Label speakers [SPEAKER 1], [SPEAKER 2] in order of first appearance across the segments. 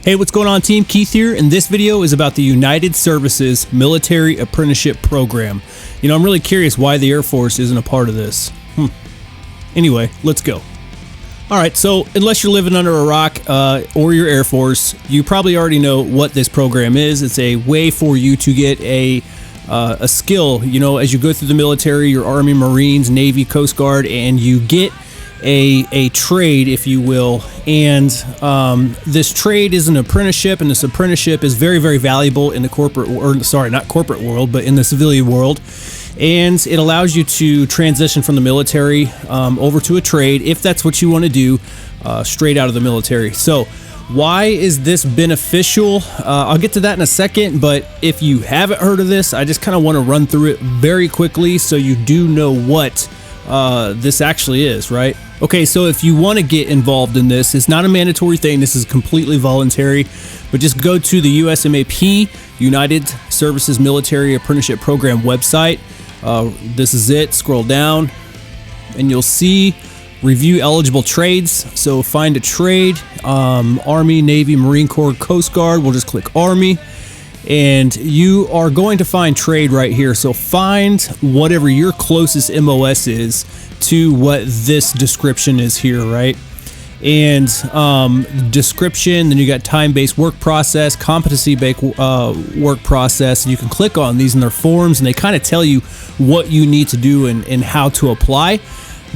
[SPEAKER 1] Hey, what's going on, team? Keith here, and this video is about the United Services Military Apprenticeship Program. You know, I'm really curious why the Air Force isn't a part of this. Anyway, let's go. Alright, so unless you're living under a rock or your Air Force, you probably already know what this program is. It's a way for you to get a skill, you know, as you go through the military, your Army, Marines, Navy, Coast Guard, and you get a trade, if you will. And this trade is an apprenticeship, and this apprenticeship is very, very valuable in the corporate, or sorry, not corporate world, but in the civilian world. And it allows you to transition from the military over to a trade, if that's what you want to do, straight out of the military. So why is this beneficial? I'll get to that in a second, but if you haven't heard of this, I just kind of want to run through it very quickly so you do know what this actually is, right? Okay, so if you want to get involved in this, it's not a mandatory thing. This is completely voluntary, but just go to the USMAP, United Services Military Apprenticeship Program website. This is it. Scroll down and you'll see review eligible trades. So find a trade, Army, Navy, Marine Corps, Coast Guard. We'll just click Army. And you are going to find trade right here. So find whatever your closest MOS is to what this description is here, right? And description, then you got time-based work process, competency-based work process. And you can click on these in their forms, and they kind of tell you what you need to do and how to apply.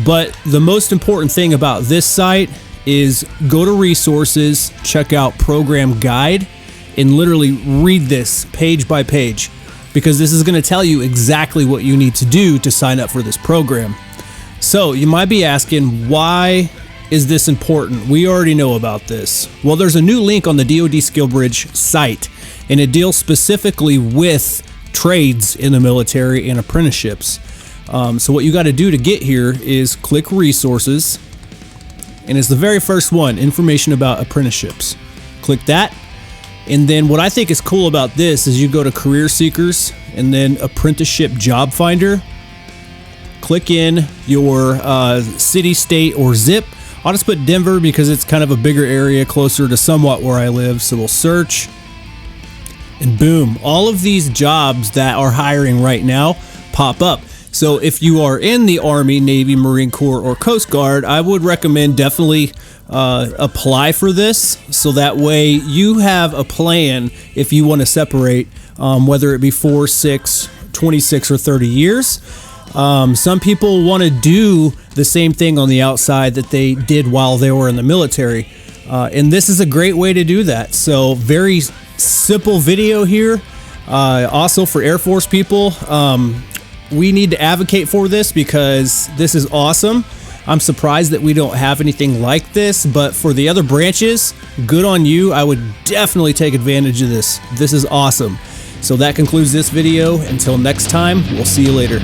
[SPEAKER 1] But the most important thing about this site is go to resources, check out program guide, and literally read this page by page, because this is going to tell you exactly what you need to do to sign up for this program. So you might be asking, why is this important? We already know about this. Well, there's a new link on the DoD SkillBridge site, and it deals specifically with trades in the military and apprenticeships. So what you got to do to get here is click resources, and it's the very first one, information about apprenticeships. Click that. And then what I think is cool about this is you go to career seekers and then apprenticeship job finder. Click in your city, state, or zip. I'll just put Denver because it's kind of a bigger area closer to somewhat where I live. So we'll search, and boom, all of these jobs that are hiring right now pop up. So if you are in the Army, Navy, Marine Corps, or Coast Guard, I would recommend definitely apply for this, so that way you have a plan if you want to separate, whether it be 4, 6, 26, or 30 years. Some people want to do the same thing on the outside that they did while they were in the military, and this is a great way to do that. So very simple video here. Also for Air Force people, we need to advocate for this because this is awesome. I'm surprised that we don't have anything like this, but for the other branches, good on you. I would definitely take advantage of this. This is awesome. So that concludes this video. Until next time, we'll see you later.